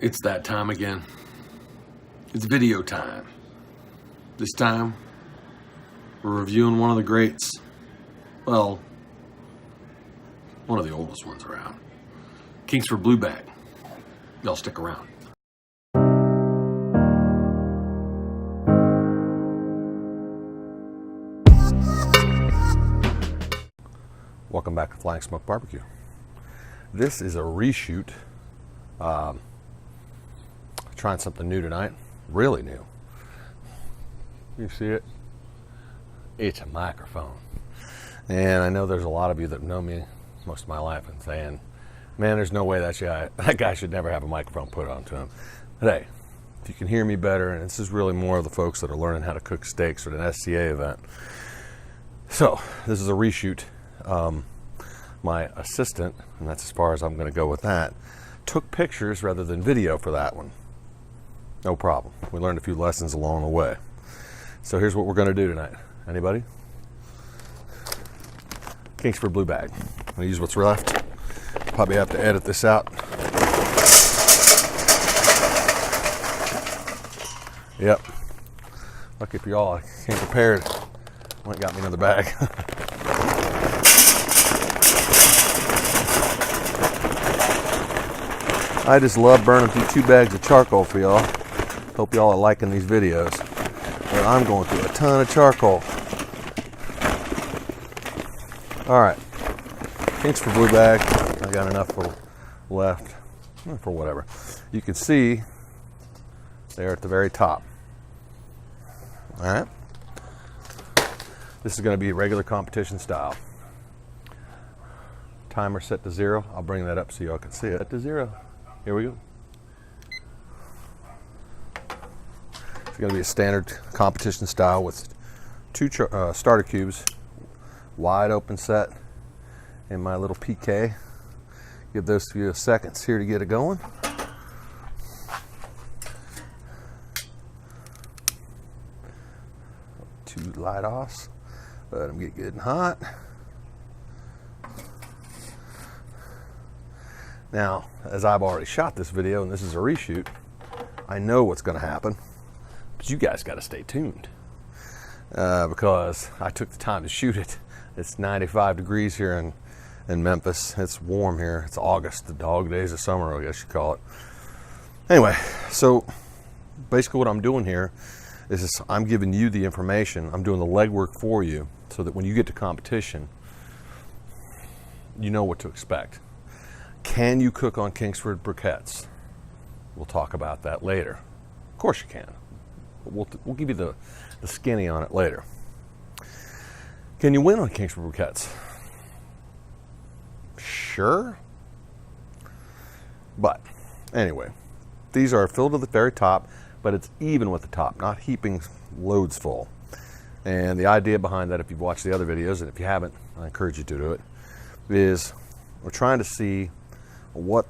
It's that time again. It's video time. This time, we're reviewing one of the greats. Well, one of the oldest ones around. Kingsford Blue Bag. Y'all stick around. Welcome back to Flying Smoke Barbecue. This is a reshoot. Trying something new tonight. Really new. You see it? It's a microphone. And I know there's a lot of you that know me most of my life and saying, man, there's no way that guy should never have a microphone put onto him. But hey, if you can hear me better, and this is really more of the folks that are learning how to cook steaks at an SCA event. So, this is a reshoot. My assistant, and that's as far as I'm going to go with that, took pictures rather than video for that one. No problem. We learned a few lessons along the way. So here's what we're going to do tonight. Anybody? Kingsford Blue Bag. I'm going to use what's left. Probably have to edit this out. Yep. Lucky for y'all, I came prepared. Went and got me another bag. I just love burning through 2 bags of charcoal for y'all. Hope y'all are liking these videos. But I'm going through a ton of charcoal. Alright. Kingsford Blue Bag. I got enough left for whatever. You can see there at the very top. Alright. This is going to be regular competition style. Timer set to 0. I'll bring that up so y'all can see it. Set to 0. Here we go. It's going to be a standard competition style with 2 starter cubes, wide open set, and my little PK. Give those few seconds here to get it going. Two light offs. Let them get good and hot. Now, as I've already shot this video, and this is a reshoot, I know what's going to happen, but you guys got to stay tuned because I took the time to shoot it. It's 95 degrees here in Memphis. It's warm here. It's August, the dog days of summer, I guess you call it. Anyway, so basically what I'm doing here is I'm giving you the information. I'm doing the legwork for you so that when you get to competition, you know what to expect. Can you cook on Kingsford briquettes? We'll talk about that later. Of course you can. We'll give you the skinny on it later. Can you win on Kingsford briquettes? Sure. But anyway, these are filled to the very top, but it's even with the top, not heaping loads full. And the idea behind that, if you've watched the other videos, and if you haven't, I encourage you to do it, is we're trying to see what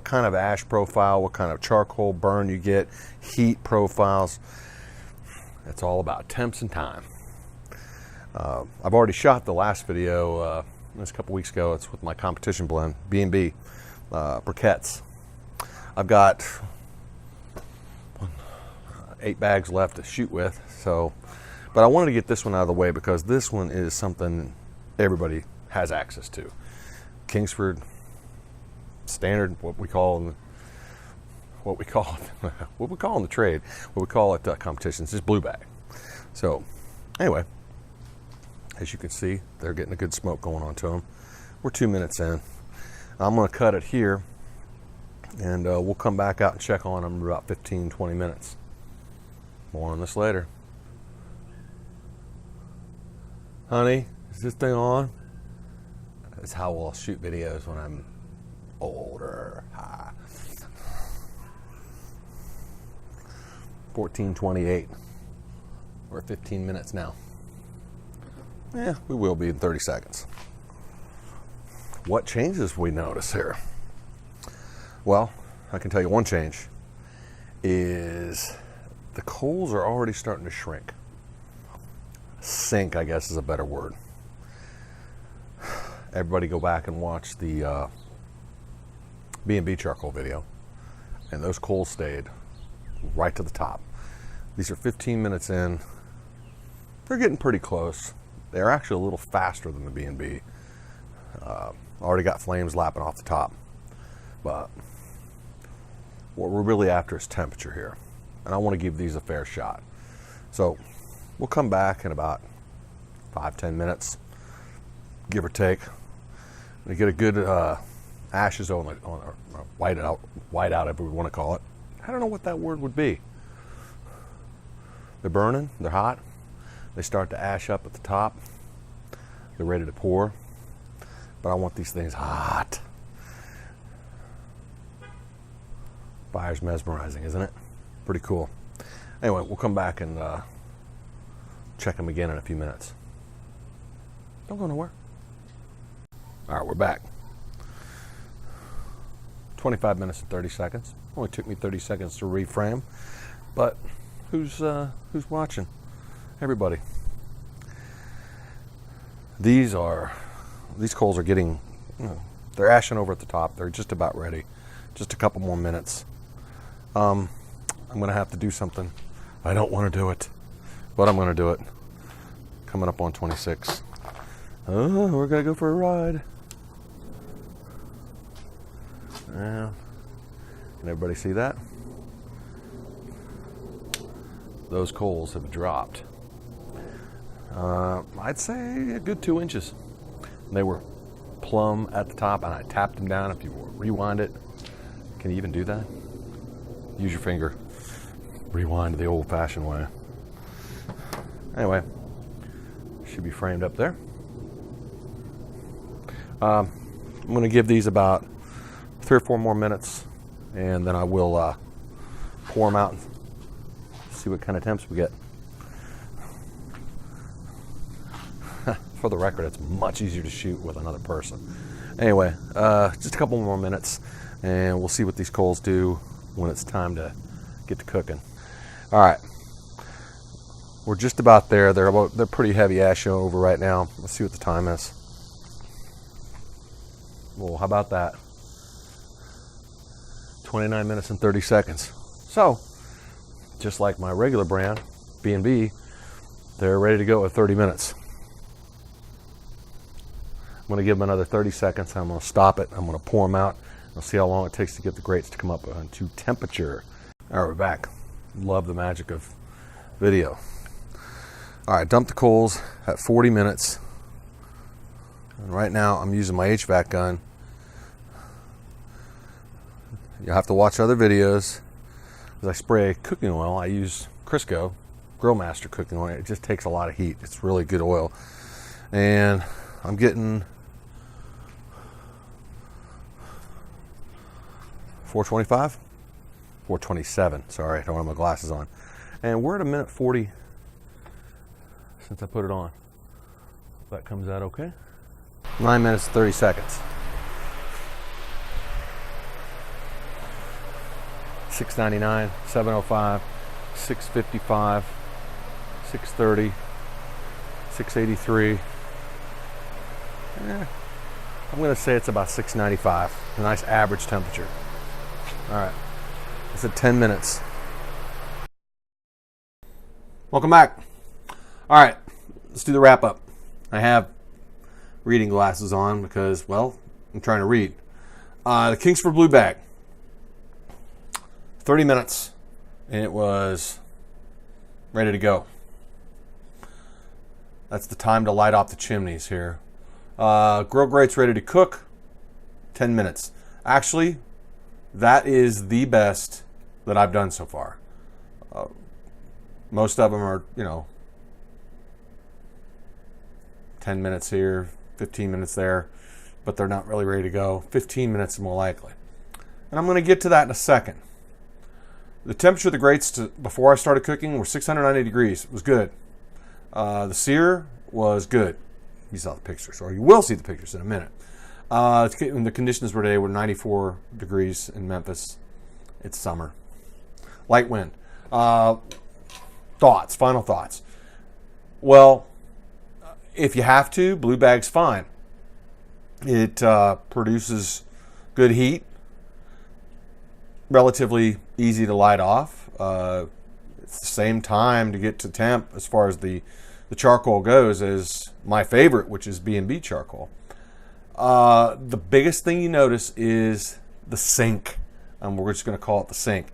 kind of ash profile, what kind of charcoal burn you get, heat profiles. It's all about temps and time. I've already shot the last video this a couple weeks ago. It's with my competition blend, B&B briquettes. I've got 8 bags left to shoot with, but I wanted to get this one out of the way because this one is something everybody has access to. Kingsford standard, what we call in the trade, what we call it competitions, is blue bag. So anyway, as you can see, they're getting a good smoke going on to them. We're 2 minutes in. I'm going to cut it here, and we'll come back out and check on them in about 15-20 minutes. More on this later. Honey, is this thing on? That's how we'll shoot videos when I'm older. 14:28. We're at 15 minutes now. Yeah, we will be in 30 seconds. What changes we notice here? Well, I can tell you one change is the coals are already starting to shrink. Sink, I guess, is a better word. Everybody go back and watch the B&B charcoal video. and those coals stayed right to the top. These are 15 minutes in. They're getting pretty close. They're actually a little faster than the B&B. Already got flames lapping off the top. But what we're really after is temperature here. And I want to give these a fair shot. So we'll come back in about 5-10 minutes, give or take. To get a good ashes on or white out, if we want to call it. I don't know what that word would be. They're burning, they're hot. They start to ash up at the top. They're ready to pour. But I want these things hot. Fire's mesmerizing, isn't it? Pretty cool. Anyway, we'll come back and check them again in a few minutes. Don't go nowhere. All right, we're back. 25 minutes and 30 seconds. Only took me 30 seconds to reframe, but who's watching? Everybody. These coals are getting, they're ashing over at the top. They're just about ready. Just a couple more minutes. I'm going to have to do something. I don't want to do it, but I'm going to do it. Coming up on 26. Oh, we're going to go for a ride. Yeah. Can everybody see that? Those coals have dropped. I'd say a good 2 inches. They were plumb at the top, and I tapped them down. If you rewind it, can you even do that? Use your finger. Rewind the old-fashioned way. Anyway, should be framed up there. I'm going to give these about 3 or 4 more minutes, and then I will pour them out and see what kind of temps we get. For the record, it's much easier to shoot with another person. Anyway, just a couple more minutes, and we'll see what these coals do when it's time to get to cooking. All right, we're just about there. They're pretty heavy ash over right now. Let's see what the time is. Well, how about that? 29 minutes and 30 seconds. So, just like my regular brand, B&B, they're ready to go at 30 minutes. I'm going to give them another 30 seconds. I'm going to stop it. I'm going to pour them out. I'll see how long it takes to get the grates to come up to temperature. All right, we're back. Love the magic of video. All right, dump the coals at 40 minutes. And right now I'm using my HVAC gun. You'll have to watch other videos. As I spray cooking oil, I use Crisco Grill Master cooking oil. It just takes a lot of heat. It's really good oil. And I'm getting 425? 427. Sorry, I don't have my glasses on. And we're at a minute 40 since I put it on. That comes out okay. 9 minutes, 30 seconds. 699, 705, 655, 630, 683. I'm going to say it's about 695. A nice average temperature. All right. It's at 10 minutes. Welcome back. All right. Let's do the wrap up. I have reading glasses on because, well, I'm trying to read. The Kingsford Blue Bag. 30 minutes, and it was ready to go. That's the time to light off the chimneys here. Grill grates ready to cook. 10 minutes. Actually, that is the best that I've done so far. Most of them are, 10 minutes here, 15 minutes there, but they're not really ready to go. 15 minutes is more likely. And I'm going to get to that in a second. The temperature of the grates before I started cooking were 690 degrees. It was good. The sear was good. You saw the pictures, or you will see the pictures in a minute. The conditions for today were 94 degrees in Memphis. It's summer. Light wind. Final thoughts. Well, if you have to, Blue Bag's fine. It produces good heat. relatively easy to light off. It's the same time to get to temp as far as the charcoal goes as my favorite, which is B&B charcoal. The biggest thing you notice is the sink, and we're just going to call it the sink.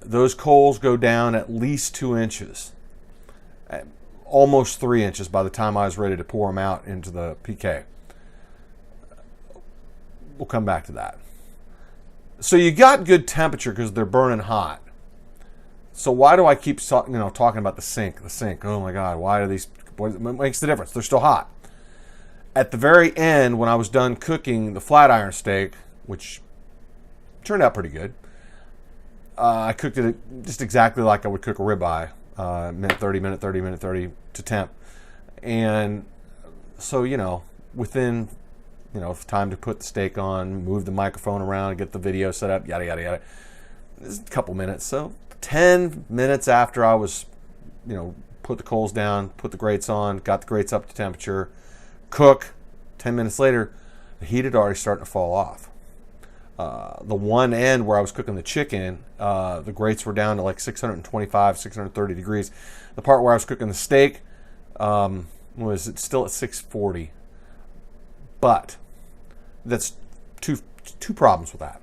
Those coals go down at least 2 inches, almost 3 inches by the time I was ready to pour them out into the PK. We'll come back to that. So you got good temperature because they're burning hot. So why do I keep talking about the sink? The sink. Oh my God! Why are these? What makes the difference? They're still hot. At the very end, when I was done cooking the flat iron steak, which turned out pretty good, I cooked it just exactly like I would cook a ribeye, minute 30, minute 30, minute 30 to temp, and so within time to put the steak on, move the microphone around, get the video set up, yada yada yada. It's a couple minutes, so 10 minutes after I was, put the coals down, put the grates on, got the grates up to temperature, cook. 10 minutes later, the heat had already started to fall off. The one end where I was cooking the chicken, the grates were down to like 625, 630 degrees. The part where I was cooking the steak was still at 640. But that's two problems with that.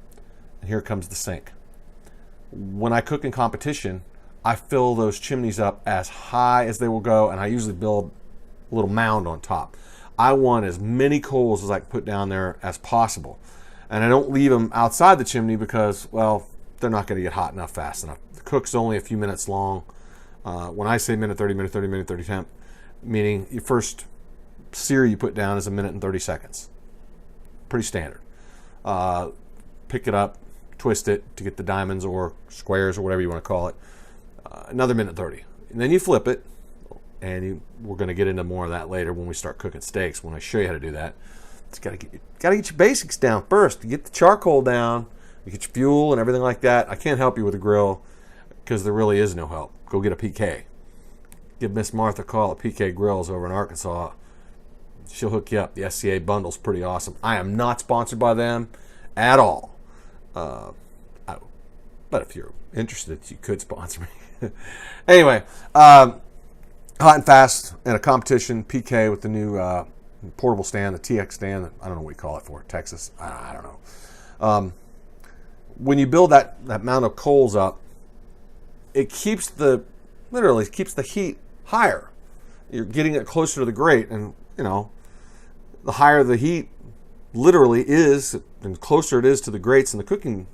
And here comes the sink. When I cook in competition, I fill those chimneys up as high as they will go, and I usually build a little mound on top. I want as many coals as I can put down there as possible. And I don't leave them outside the chimney because, well, they're not going to get hot enough fast enough. The cook's only a few minutes long. When I say minute 30, minute 30, minute 30 temp, meaning your first sear you put down is a minute and 30 seconds. Pretty standard. Pick it up, twist it to get the diamonds or squares or whatever you want to call it. Another minute 30. And then you flip it, and we're going to get into more of that later when we start cooking steaks, when I show you how to do that. It's got to get your basics down first. You get the charcoal down, you get your fuel and everything like that. I can't help you with a grill because there really is no help. Go get a PK. Give Miss Martha a call at PK Grills over in Arkansas. She'll hook you up. The SCA bundle's pretty awesome. I am not sponsored by them at all. But if you're interested, you could sponsor me. Anyway, hot and fast in a competition, PK with the new portable stand, the TX stand. I don't know what you call it for, Texas. I don't know. When you build that amount of coals up, it literally keeps the heat higher. You're getting it closer to the grate, and the higher the heat literally is, and closer it is to the grates and the cooking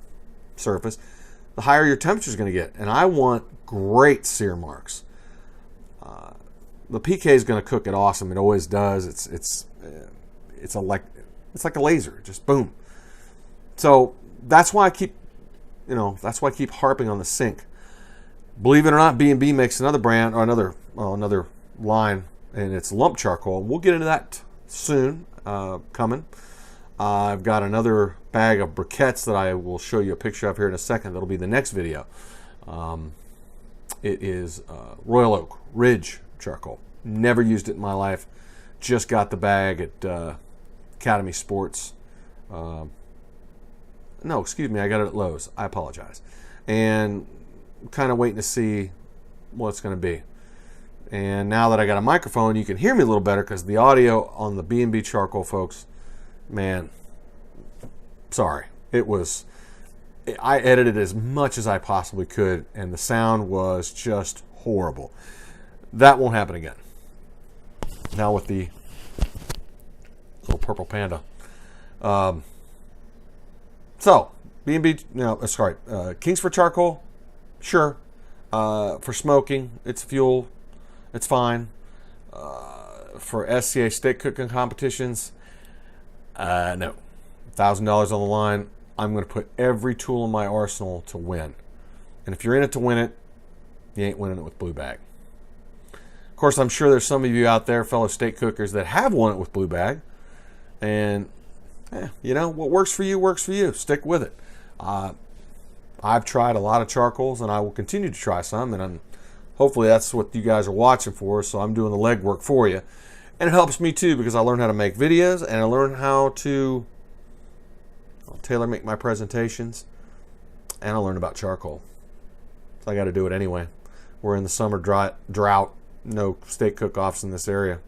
surface, the higher your temperature is going to get. And I want great sear marks. The PK is going to cook it awesome. It always does. It's like a laser, just boom. So that's why I keep harping on the sink. Believe it or not, B&B makes another brand or another line, and it's lump charcoal. We'll get into that soon, coming. I've got another bag of briquettes that I will show you a picture of here in a second. That'll be the next video. It is Royal Oak Ridge charcoal. Never used it in my life. Just got the bag at Academy Sports. No, excuse me, I got it at Lowe's. I apologize. And kind of waiting to see what it's going to be. And now that I got a microphone, you can hear me a little better because the audio on the B&B charcoal, folks, man, sorry. I edited as much as I possibly could, and the sound was just horrible. That won't happen again. Now with the little purple panda. So, B&B, Kingsford charcoal, sure. For smoking, it's fuel, it's fine. For SCA steak cooking competitions, no. $1,000 on the line. I'm going to put every tool in my arsenal to win. And if you're in it to win it, you ain't winning it with Blue Bag. Of course, I'm sure there's some of you out there, fellow steak cookers, that have won it with Blue Bag. And, what works for you works for you. Stick with it. I've tried a lot of charcoals, and I will continue to try some. And hopefully that's what you guys are watching for, so I'm doing the legwork for you. And it helps me, too, because I learned how to make videos, and I learned how to tailor make my presentations. and I learned about charcoal. So I got to do it anyway. We're in the summer drought. No steak cook-offs in this area.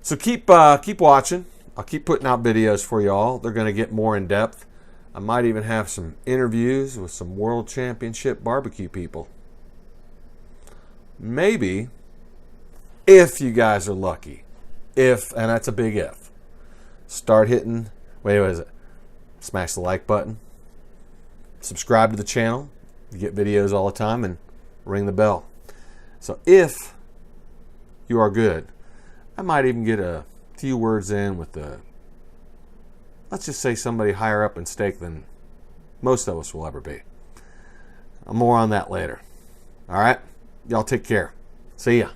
So keep watching. I'll keep putting out videos for y'all. They're going to get more in depth. I might even have some interviews with some world championship barbecue people. Maybe, if you guys are lucky. If, and that's a big if. Start hitting, what is it? Smash the like button. Subscribe to the channel. You get videos all the time, and ring the bell. So if you are good, I might even get a few words in with the, let's just say, somebody higher up in steak than most of us will ever be. More on that later. All right? Y'all take care. See ya.